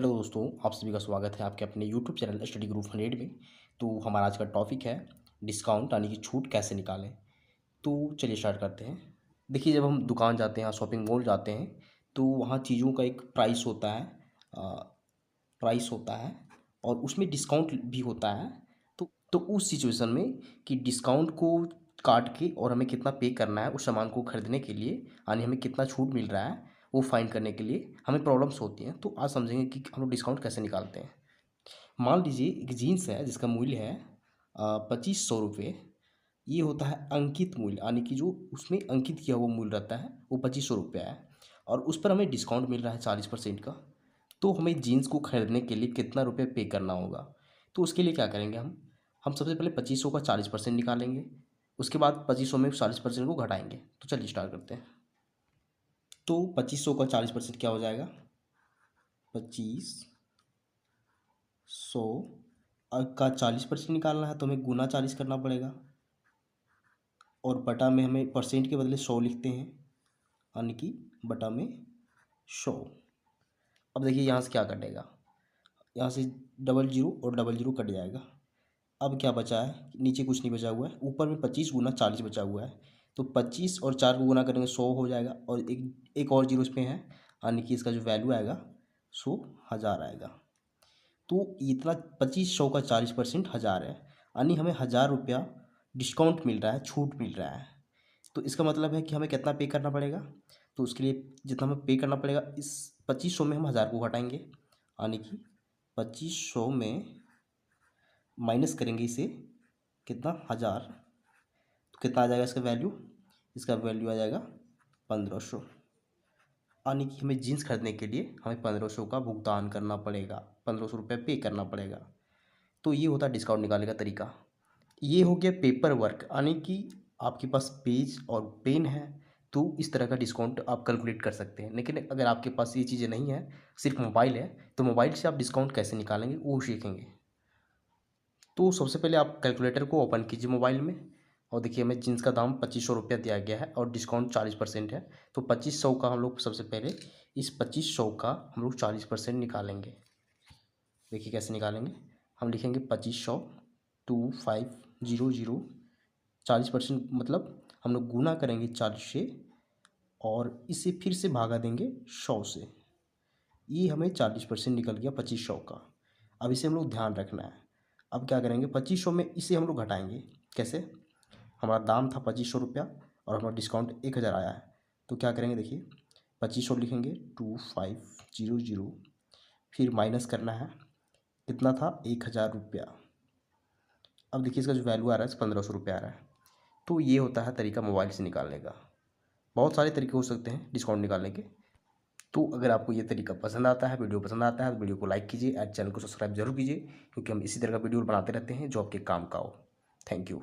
Hello दोस्तों, आप सभी का स्वागत है आपके अपने यूट्यूब चैनल स्टडी ग्रुप 100 में। तो हमारा आज का टॉपिक है डिस्काउंट यानी कि छूट कैसे निकालें। तो चलिए स्टार्ट करते हैं। देखिए, जब हम दुकान जाते हैं, शॉपिंग मॉल जाते हैं, तो वहाँ चीज़ों का एक प्राइस होता है। प्राइस होता है और उसमें डिस्काउंट भी होता है। तो उस सिचुएशन में कि डिस्काउंट को काट के और हमें कितना पे करना है उस सामान को खरीदने के लिए, यानी हमें कितना छूट मिल रहा है वो फाइंड करने के लिए हमें प्रॉब्लम्स होती हैं। तो आज समझेंगे कि हम लोग डिस्काउंट कैसे निकालते हैं। मान लीजिए एक जीन्स है जिसका मूल्य है 2500 रुपये। ये होता है अंकित मूल्य, यानी कि जो उसमें अंकित किया हुआ मूल्य रहता है वो 2500 रुपया है और उस पर हमें डिस्काउंट मिल रहा है 40% का। तो हमें जीन्स को खरीदने के लिए कितना रुपये पे करना होगा। तो उसके लिए क्या करेंगे, हम सबसे पहले 2500 का 40% निकालेंगे। उसके बाद 2500 में 40% को घटाएंगे। तो चलिए स्टार्ट करते हैं। तो 2500 का 40% क्या हो जाएगा, 2500 का 40% निकालना है तो हमें गुना 40 करना पड़ेगा और बटा में हमें परसेंट के बदले 100 लिखते हैं, यानी कि बटा में 100। अब देखिए यहाँ से क्या कटेगा, यहाँ से डबल जीरो और डबल जीरो कट जाएगा। अब क्या बचा है, नीचे कुछ नहीं बचा हुआ है, ऊपर में 25 गुना 40 बचा हुआ है। तो 25 और 4 को गुना करेंगे 100 हो जाएगा और एक और जीरो इसमें है, यानी कि इसका जो वैल्यू आएगा 100,000 आएगा। तो इतना 2500 का 40% 1000 है, यानी हमें 1000 रुपया डिस्काउंट मिल रहा है, छूट मिल रहा है। तो इसका मतलब है कि हमें कितना पे करना पड़ेगा। तो उसके लिए जितना हमें पे करना पड़ेगा, इस 2500 में हम 1000 को घटाएंगे, यानी कि 2500 में माइनस करेंगे इसे, कितना 1000। तो कितना आ जाएगा इसका वैल्यू, इसका वैल्यू आ जाएगा 1500, यानी कि हमें जीन्स खरीदने के लिए हमें 1500 का भुगतान करना पड़ेगा, 1500 रुपये पे करना पड़ेगा। तो ये होता है डिस्काउंट निकालने का तरीका। ये हो गया पेपर वर्क, यानी कि आपके पास पेज और पेन है तो इस तरह का डिस्काउंट आप कैलकुलेट कर सकते हैं। लेकिन अगर आपके पास ये चीज़ें नहीं है, सिर्फ मोबाइल है, तो मोबाइल से आप डिस्काउंट कैसे निकालेंगे वो सीखेंगे। तो सबसे पहले आप कैलकुलेटर को ओपन कीजिए मोबाइल में और देखिए हमें जीन्स का दाम 2500 रुपया दिया गया है और डिस्काउंट 40% है। तो 2500 का हम लोग सबसे पहले इस 2500 का हम लोग 40% निकालेंगे। देखिए कैसे निकालेंगे, हम लिखेंगे 2500 2500, 40% मतलब हम लोग गुना करेंगे 40 से और इसे फिर से भागा देंगे 100 से। ये हमें 40% निकल गया 2500 का। अब इसे हम लोग ध्यान रखना है। अब क्या करेंगे, 2500 में इसे हम लोग घटाएंगे। कैसे, हमारा दाम था 2500 रुपया और हमारा डिस्काउंट 1000 आया है। तो क्या करेंगे, देखिए 2500 लिखेंगे 2500, फिर माइनस करना है, कितना था 1000 रुपया। अब देखिए इसका जो वैल्यू आ रहा है 1500 रुपया आ रहा है। तो ये होता है तरीका मोबाइल से निकालने का। बहुत सारे तरीके हो सकते हैं डिस्काउंट निकालने के। तो अगर आपको ये तरीका पसंद आता है, वीडियो पसंद आता है, तो वीडियो को लाइक कीजिए और चैनल को सब्सक्राइब जरूर कीजिए, क्योंकि हम इसी तरह का वीडियो बनाते रहते हैं जो आपके काम का हो। Thank you.